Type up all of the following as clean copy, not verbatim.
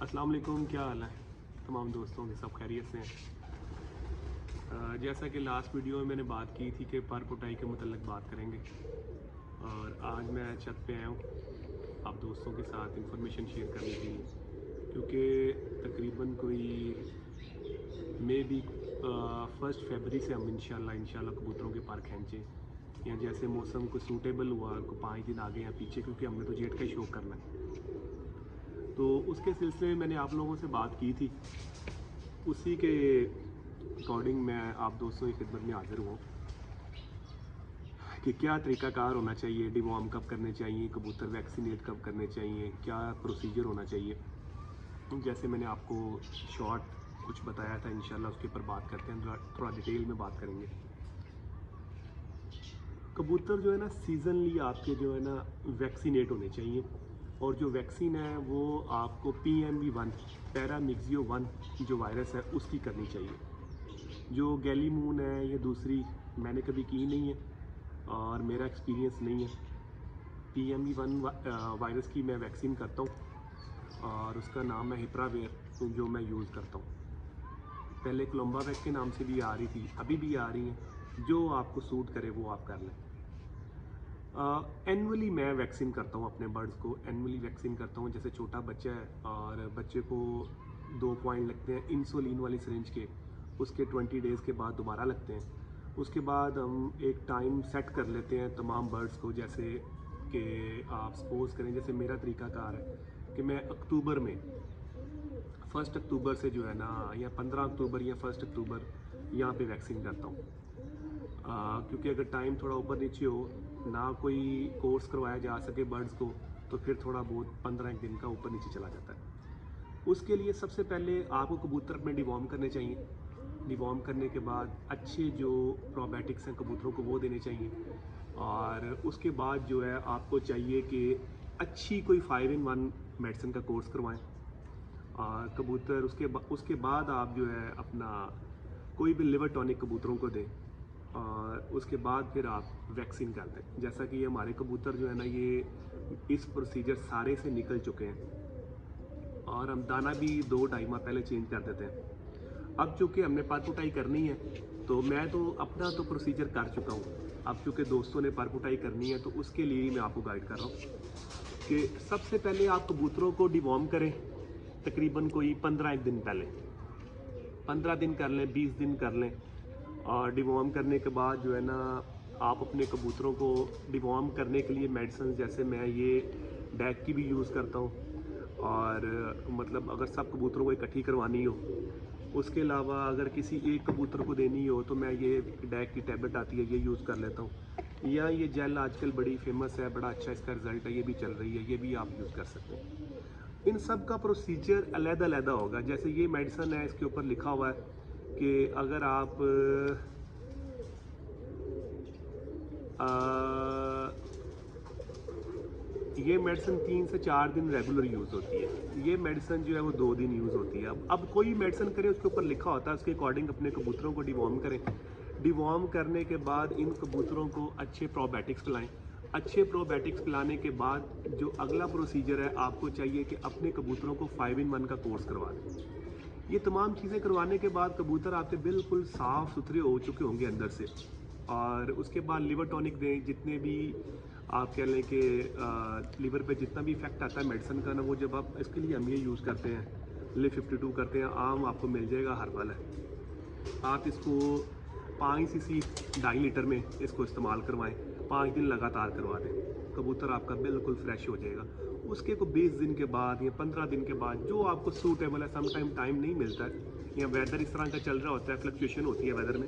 अस्सलाम वालेकुम, क्या हाल है तमाम दोस्तों के? सब खैरियत से हैं। जैसा कि लास्ट वीडियो में मैंने बात की थी कि पर पुटाई के मतलब बात करेंगे, और आज मैं छत पे आया हूँ आप दोस्तों के साथ इंफॉर्मेशन शेयर करने के लिए, क्योंकि तकरीबन कोई मे बी 1 फरवरी से हम इंशाल्लाह कबूतरों के पर खींचें, या जैसे मौसम को सूटेबल हुआ को 5 दिन आगे या पीछे, क्योंकि हमने तो जेट का ही शौक करना है। तो उसके सिलसिले में मैंने आप लोगों से बात की थी, उसी के अकॉर्डिंग मैं आप दोस्तों की खिदमत में हाजिर हुआ कि क्या तरीक़ाकार होना चाहिए, डिवॉर्म कब करने चाहिए, कबूतर वैक्सीनेट कब करने चाहिए, क्या प्रोसीजर होना चाहिए। जैसे मैंने आपको शॉर्ट कुछ बताया था, इंशाल्लाह उसके ऊपर बात करते हैं, थोड़ा डिटेल में बात करेंगे। कबूतर जो है ना सीजनली आपके जो है ना वैक्सीनेट होने चाहिए, और जो वैक्सीन है वो आपको PMV1 पैरामिक्सियो 1 जो वायरस है उसकी करनी चाहिए। जो गैली मून है या दूसरी मैंने कभी की नहीं है और मेरा एक्सपीरियंस नहीं है। PMV1 वायरस की मैं वैक्सीन करता हूँ और उसका नाम है हिप्रावेयर, जो मैं यूज़ करता हूँ। पहले कोलम्बावैक के नाम से भी आ रही थी, अभी भी आ रही हैं। जो आपको सूट करे वो आप कर लें। एनुअली मैं वैक्सीन करता हूँ अपने बर्ड्स को, एनुअली वैक्सीन करता हूँ। जैसे छोटा बच्चा है और बच्चे को 2 पॉइंट लगते हैं इंसुलिन वाली सिरिंज के, उसके 20 डेज़ के बाद दोबारा लगते हैं। उसके बाद हम एक टाइम सेट कर लेते हैं तमाम बर्ड्स को, जैसे कि आप सपोज़ करें, जैसे मेरा तरीक़ाकार है कि मैं अक्टूबर में 1 अक्टूबर से जो है ना, या 15 अक्टूबर या 1 अक्टूबर यहाँ पे वैक्सीन करता हूँ। क्योंकि अगर टाइम थोड़ा ऊपर नीचे हो, ना कोई कोर्स करवाया जा सके बर्ड्स को, तो फिर थोड़ा बहुत 15 दिन का ऊपर नीचे चला जाता है। उसके लिए सबसे पहले आपको कबूतर अपने डिवॉर्म करने चाहिए। डिवॉर्म करने के बाद अच्छे जो प्रोबायोटिक्स हैं कबूतरों को वो देने चाहिए, और उसके बाद जो है आपको चाहिए कि अच्छी कोई 5 in 1 मेडिसिन का कोर्स करवाएं। और कबूतर उसके बाद आप जो है अपना कोई भी लिवर टॉनिक कबूतरों को दें, और उसके बाद फिर आप वैक्सीन कर दें। जैसा कि ये हमारे कबूतर जो है ना, ये इस प्रोसीजर सारे से निकल चुके हैं, और हम दाना भी 2-2.5 माह पहले चेंज कर देते हैं। अब चूँकि हमने पर पुटाई करनी है, तो मैं तो अपना तो प्रोसीजर कर चुका हूँ। अब चूँकि दोस्तों ने पर पुटाई करनी है, तो उसके लिए ही मैं आपको गाइड कर रहा हूँ कि सबसे पहले आप कबूतरों को डिवॉर्म करें। तकरीबन कोई 15 दिन पहले, 15 दिन कर लें, 20 दिन कर लें। और डिवॉर्म करने के बाद जो है ना, आप अपने कबूतरों को डिवॉर्म करने के लिए मेडिसिन, जैसे मैं ये डैक की भी यूज़ करता हूँ, और मतलब अगर सब कबूतरों को इकट्ठी करवानी हो, उसके अलावा अगर किसी एक कबूतर को देनी हो, तो मैं ये डैक की टैबलेट आती है, ये यूज़ कर लेता हूँ। या ये जेल आजकल बड़ी फेमस है, बड़ा अच्छा इसका रिज़ल्ट है, ये भी चल रही है, ये भी आप यूज़ कर सकते हैं। इन सब का प्रोसीजर अलग-अलग होगा। जैसे ये मेडिसिन है, इसके ऊपर लिखा हुआ है कि अगर आप ये मेडिसिन 3 से 4 दिन रेगुलर यूज़ होती है। ये मेडिसिन जो है वो 2 दिन यूज़ होती है। अब कोई मेडिसिन करें, उसके ऊपर लिखा होता है, उसके अकॉर्डिंग अपने कबूतरों को डिवॉर्म करें। डिवॉर्म करने के बाद इन कबूतरों को अच्छे प्रोबायोटिक्स पिलाएं। अच्छे प्रोबायोटिक्स पिलाने के बाद जो अगला प्रोसीजर है, आपको चाहिए कि अपने कबूतरों को 5 in 1 का कोर्स करवा दें। ये तमाम चीज़ें करवाने के बाद कबूतर आपके बिल्कुल साफ़ सुथरे हो चुके होंगे अंदर से। और उसके बाद लिवर टॉनिक दें। जितने भी आप कह लें कि लिवर पे जितना भी इफेक्ट आता है मेडिसिन का ना, वो जब आप इसके लिए हम ये यूज़ करते हैं, लिव 52 करते हैं, आम आपको मिल जाएगा, हर्बल है। आप इसको 5 सीसी 2.5 लीटर में इसको इस्तेमाल करवाएं, 5 दिन लगातार करवा दें, कबूतर आपका बिल्कुल फ्रेश हो जाएगा। उसके को 20 दिन के बाद या 15 दिन के बाद जो आपको सूटेबल है, समटाइम टाइम नहीं मिलता है या वेदर इस तरह का चल रहा होता है, फ्लक्चुएशन होती है वेदर में,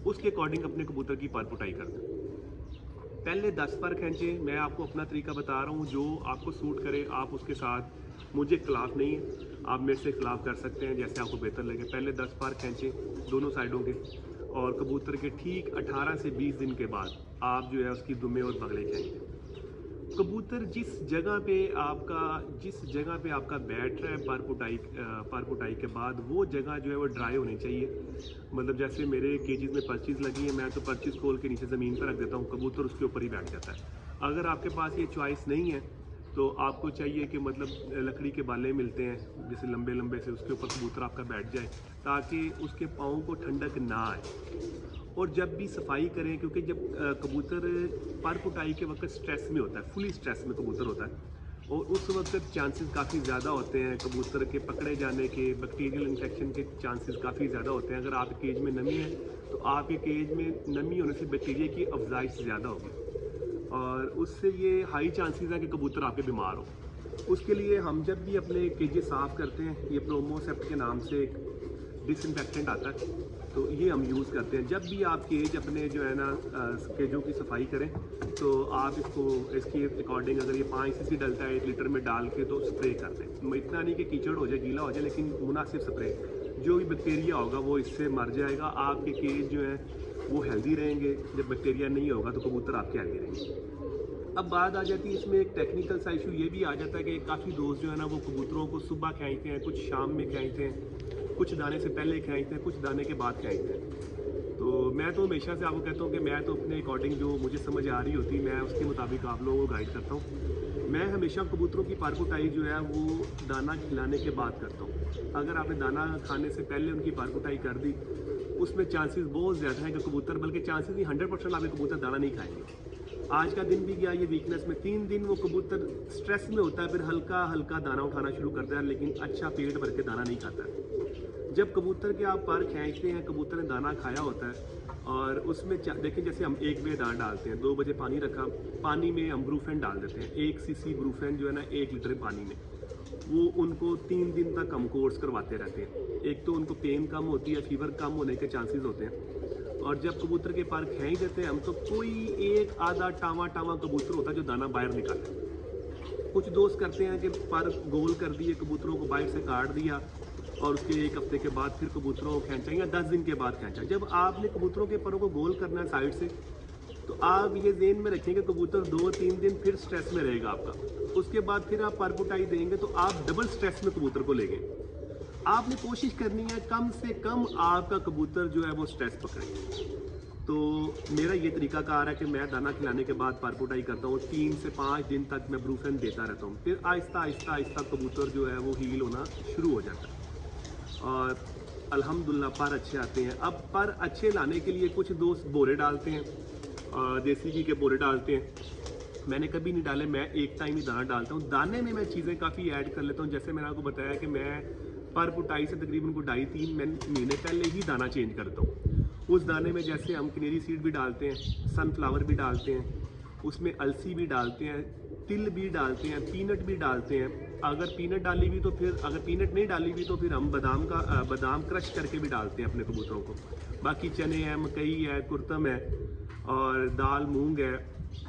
उसके अकॉर्डिंग अपने कबूतर की पर पुटाई कर दें। पहले 10 पर खींचें। मैं आपको अपना तरीका बता रहा हूँ, जो आपको सूट करे आप उसके साथ, मुझे खिलाफ नहीं है, आप मेरे से खिलाफ कर सकते हैं जैसे आपको बेहतर लगे। पहले 10 पर खींचें दोनों साइडों के, और कबूतर के ठीक 18 से 20 दिन के बाद आप जो है उसकी दुम्बे और बगले खींचें। कबूतर जिस जगह पे आपका बैठ रहा है पर पुटाई के बाद, वो जगह जो है वो ड्राई होनी चाहिए। मतलब जैसे मेरे केजेस में पर्चीज़ लगी है, मैं तो पर्चीज़ खोल के नीचे ज़मीन पर रख देता हूँ, कबूतर उसके ऊपर ही बैठ जाता है। अगर आपके पास ये चॉइस नहीं है, तो आपको चाहिए कि मतलब लकड़ी के बाले मिलते हैं जैसे लंबे लंबे से, उसके ऊपर कबूतर आपका बैठ जाए ताकि उसके पाँव को ठंडक ना आए। और जब भी सफाई करें, क्योंकि जब कबूतर पर कुटाई के वक्त स्ट्रेस में होता है, फुली स्ट्रेस में कबूतर होता है, और उस वक्त चांसेस काफ़ी ज़्यादा होते हैं कबूतर के पकड़े जाने के, बैक्टीरियल इन्फेक्शन के चांसेस काफ़ी ज़्यादा होते हैं। अगर आपके केज में नमी है तो आपके केज में नमी होने से बैक्टीरिया की अफजाइश ज़्यादा होगी और उससे ये हाई चांसेस हैं कि कबूतर आपके बीमार हो। उसके लिए हम जब भी अपने केजेस साफ़ करते हैं, ये प्रोमोसेप्ट के नाम से एक डिसइंफेक्टेंट आता है, तो ये हम यूज़ करते हैं। जब भी आप केज अपने जो है ना केजों की सफाई करें तो आप इसको इसके अकॉर्डिंग अगर ये 5 सीसी डलता है 1 लीटर में डाल के तो स्प्रे कर दें। इतना नहीं कि कीचड़ हो जाए, गीला हो जाए, लेकिन मुनासिब स्प्रे, जो भी बैक्टीरिया होगा वो इससे मर जाएगा। आपके केज जो है वो हेल्दी रहेंगे। जब बैक्टीरिया नहीं होगा तो कबूतर आपके हेल्दी रहेंगे। अब बात आ जाती है इसमें एक टेक्निकल सा इशू ये भी आ जाता है कि काफ़ी दोस्त जो है ना वो कबूतरों को सुबह खींचते हैं, कुछ शाम में खींचते हैं, कुछ दाने से पहले खींचते हैं, कुछ दाने के बाद खींचते हैं। तो मैं तो हमेशा से आपको कहता हूँ कि मैं तो अपने अकॉर्डिंग जो मुझे समझ आ रही होती है मैं उसके मुताबिक आप लोगों को गाइड करता हूँ। मैं हमेशा कबूतरों की पार कुटाई जो है वो दाना खिलाने के बाद करता हूँ। अगर आपने दाना खाने से पहले उनकी पार कुटाई कर दी, उसमें चांसेस बहुत ज़्यादा है कि कबूतर, बल्कि चांसेस नहीं 100% आपके कबूतर दाना नहीं खाएंगे। आज का दिन भी गया ये वीकनेस में, 3 दिन वो कबूतर स्ट्रेस में होता है, फिर हल्का हल्का दाना उठाना शुरू करता है, लेकिन अच्छा पेट भर के दाना नहीं खाता है। जब कबूतर के आप पर खींचते हैं, कबूतर ने दाना खाया होता है और उसमें देखें जैसे हम 1 बजे दाना डालते हैं, 2 बजे पानी रखा, पानी में हम ब्रूफेन डाल देते हैं, 1 सीसी ब्रूफेन जो है ना 1 लीटर पानी में, वो उनको 3 दिन तक हम कोर्स करवाते रहते हैं। एक तो उनको पेन कम होती है, फीवर कम होने के चांसेस होते हैं। और जब कबूतर के पर खींच देते हैं हम तो कोई एक आधा टावा कबूतर होता है जो दाना बाहर निकाले। कुछ दोस्त करते हैं कि पर गोल कर दिए, कबूतरों को बाहर से काट दिया और उसके 1 हफ्ते के बाद फिर कबूतरों को खींचा या 10 दिन के बाद खींचा। जब आपने कबूतरों के परों को गोल करना है साइड से, तो आप ये ज़हन में रखेंगे कबूतर 2-3 दिन फिर स्ट्रेस में रहेगा आपका। उसके बाद फिर आप पर कुटाई देंगे तो आप डबल स्ट्रेस में कबूतर को लेंगे। आपने कोशिश करनी है कम से कम आपका कबूतर जो है वो स्ट्रेस पकड़े। तो मेरा ये तरीकाकार है कि मैं दाना खिलाने के बाद पर कुटाई करता हूँ, 3 से 5 दिन तक मैं ब्रूफेन देता रहता हूँ। फिर आहिस्ता आहिस्ता आहिस्ता कबूतर जो है वो हील होना शुरू हो जाता है और अल्हम्दुलिल्लाह पर अच्छे आते हैं। अब पर अच्छे लाने के लिए कुछ दोस्त बोरे डालते हैं, देसी घी के बोरे डालते हैं। मैंने कभी नहीं डाले, मैं एक टाइम ही दाना डालता हूँ। दाने में मैं चीज़ें काफ़ी ऐड कर लेता हूँ। जैसे मैंने आपको बताया कि मैं पर कुटाई से तकरीबन को 2.5-3 महीने पहले ही दाना चेंज करता हूँ। उस दाने में जैसे हम कनेरी सीड भी डालते हैं, सनफ्लावर भी डालते हैं, उसमें अलसी भी डालते हैं, तिल भी डालते हैं, पीनट भी डालते हैं। अगर पीनट डाली हुई तो फिर, अगर पीनट नहीं डाली हुई तो फिर हम बादाम क्रश करके भी डालते हैं अपने कबूतरों को। बाकी चने हैं, मकई है, कुर्तम है और दाल मूंग है,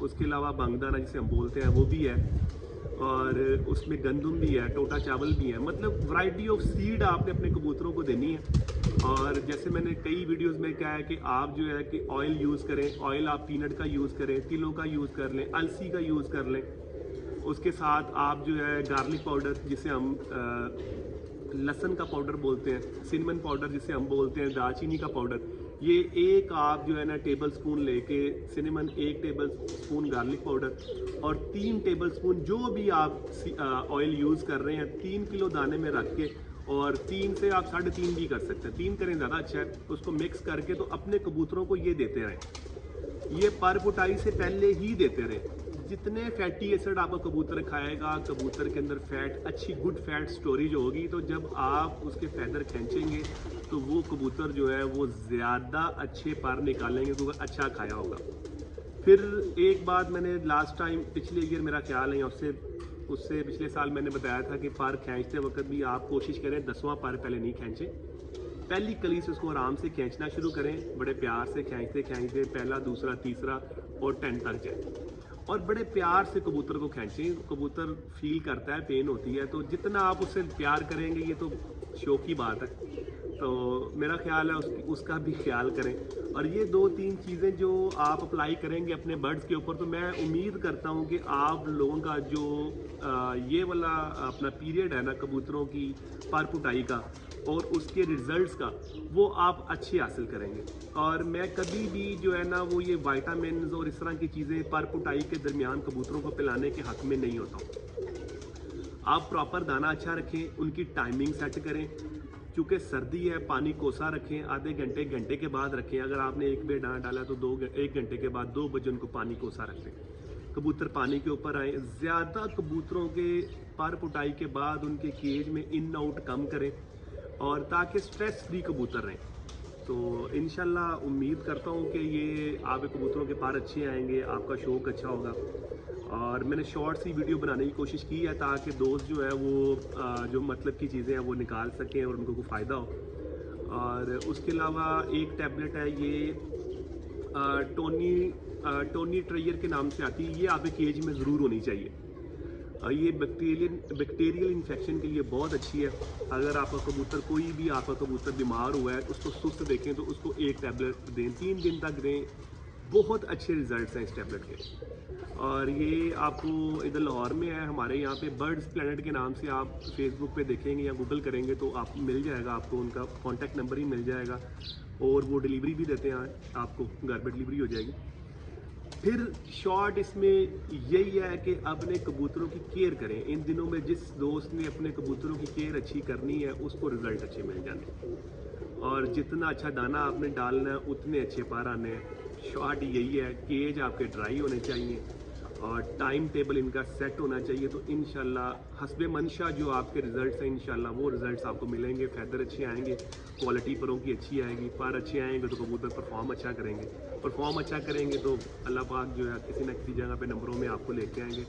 उसके अलावा बांगदाना जिसे हम बोलते हैं वो भी है और उसमें गंदम भी है, टोटा चावल भी है। मतलब वैरायटी ऑफ सीड आपने अपने कबूतरों को देनी है। और जैसे मैंने कई वीडियोस में कहा है कि आप जो है कि ऑयल यूज़ करें, ऑयल आप पीनट का यूज़ करें, तिलों का यूज़ कर लें, अलसी का यूज़ कर लें। उसके साथ आप जो है गार्लिक पाउडर जिसे हम लहसुन का पाउडर बोलते हैं, सिनेमन पाउडर जिसे हम बोलते हैं, दालचीनी का पाउडर, ये एक आप जो है ना टेबल स्पून लेके, cinnamon 1 table spoon garlic powder और 3 टेबल स्पून जो भी आप ऑयल यूज़ कर रहे हैं 3 किलो दाने में रख के, और 3 से आप 3.5 भी कर सकते हैं, 3 करें ज़्यादा अच्छा है। उसको मिक्स करके तो अपने कबूतरों को ये देते रहें, ये पर कुटाई से पहले ही देते रहें। जितने फैटी एसिड आपका कबूतर खाएगा, कबूतर के अंदर फैट, अच्छी गुड फैट स्टोरेज होगी, तो जब आप उसके फैदर खींचेंगे तो वो कबूतर जो है वो ज़्यादा अच्छे पर निकालेंगे क्योंकि अच्छा खाया होगा। फिर एक बात मैंने लास्ट टाइम पिछले ईयर मेरा ख्याल है, उससे पिछले साल मैंने बताया था कि पर खींचते वक्त भी आप कोशिश करें 10वां पर पहले नहीं खींचें, पहली कली से उसको आराम से खींचना शुरू करें, बड़े प्यार से खींचते खींचते पहला, दूसरा, तीसरा और 10 तक जाए और बड़े प्यार से कबूतर को खींचें। कबूतर फील करता है, पेन होती है, तो जितना आप उससे प्यार करेंगे ये तो शौक की बात है। तो मेरा ख्याल है उसका भी ख्याल करें। और ये 2-3 चीज़ें जो आप अप्लाई करेंगे अपने बर्ड्स के ऊपर, तो मैं उम्मीद करता हूँ कि आप लोगों का जो ये वाला अपना पीरियड है ना कबूतरों की पर कुटाई का और उसके रिजल्ट्स का, वो आप अच्छे हासिल करेंगे। और मैं कभी भी जो है ना वो ये विटामिन्स और इस तरह की चीज़ें पर कुटाई के दरमियान कबूतरों को पिलाने के हक़ में नहीं होता हूँ। आप प्रॉपर दाना अच्छा रखें, उनकी टाइमिंग सेट करें। चूँकि सर्दी है, पानी कोसा रखें, आधे घंटे घंटे के बाद रखें। अगर आपने एक बजे दाना डाला तो 1 घंटे के बाद 2 बजे उनको पानी कोसा रख दें। कबूतर पानी के ऊपर आए। ज़्यादा कबूतरों के पर पुटाई के बाद उनके केज में इन आउट कम करें, और ताकि स्ट्रेस फ्री कबूतर रहें। तो इंशाल्लाह उम्मीद करता हूँ कि ये आपके कबूतरों के पर अच्छे आएंगे, आपका शौक अच्छा होगा। और मैंने शॉर्ट सी वीडियो बनाने की कोशिश की है ताकि दोस्त जो है वो जो मतलब की चीज़ें हैं वो निकाल सकें और उनको कोई फ़ायदा हो। और उसके अलावा एक टैबलेट है, ये टोनी ट्रेयर के नाम से आती है। ये आपके केज में ज़रूर होनी चाहिए। ये बैक्टीरियल इन्फेक्शन के लिए बहुत अच्छी है। अगर आपका कबूतर, कोई भी आपका कबूतर बीमार हुआ है, उसको सुस्त देखें तो उसको एक टैबलेट दें, 3 दिन तक दें। बहुत अच्छे रिजल्ट्स हैं इस टैबलेट के। और ये आपको इधर लाहौर में है, हमारे यहाँ पे बर्ड्स प्लेनेट के नाम से आप फेसबुक पे देखेंगे या गूगल करेंगे तो आप मिल जाएगा, आपको उनका कॉन्टैक्ट नंबर ही मिल जाएगा। और वो डिलीवरी भी देते हैं, आपको घर पर डिलीवरी हो जाएगी। फिर शॉर्ट इसमें यही है कि अपने कबूतरों की केयर करें। इन दिनों में जिस दोस्त ने अपने कबूतरों की केयर अच्छी करनी है उसको रिजल्ट अच्छे मिल जाने, और जितना अच्छा दाना आपने डालना है उतने अच्छे पर आने हैं। शॉर्ट यही है, केज आपके ड्राई होने चाहिए और टाइम टेबल इनका सेट होना चाहिए। तो इंशाल्लाह हस्बे मंशा जो आपके रिजल्ट्स हैं, इंशाल्लाह वो रिजल्ट्स आपको मिलेंगे। फैदर अच्छे आएंगे, क्वालिटी परों की अच्छी आएगी, पर अच्छे आएंगे तो कबूतर परफॉर्म अच्छा करेंगे। परफॉर्म अच्छा करेंगे तो अल्लाह पाक जो है किसी न किसी जगह पे नंबरों में आपको लेके आएंगे।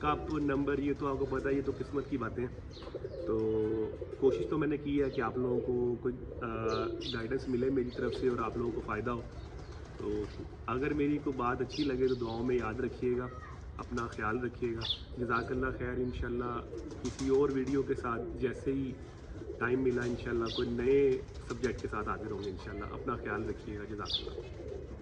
कब नंबर, ये तो आपको पता है, ये तो किस्मत की बातें हैं। तो कोशिश तो मैंने की है कि आप लोगों को कोई गाइडेंस मिले मेरी तरफ से और आप लोगों को फ़ायदा हो। तो अगर मेरी कोई बात अच्छी लगे तो दुआओं में याद रखिएगा, अपना ख्याल रखिएगा। जज़ाकल्लाह खैर। इंशाल्लाह किसी और वीडियो के साथ जैसे ही टाइम मिला इंशाल्लाह कोई नए सब्जेक्ट के साथ हाजिर होंगे इंशाल्लाह। अपना ख्याल रखिएगा। जज़ाकल्लाह।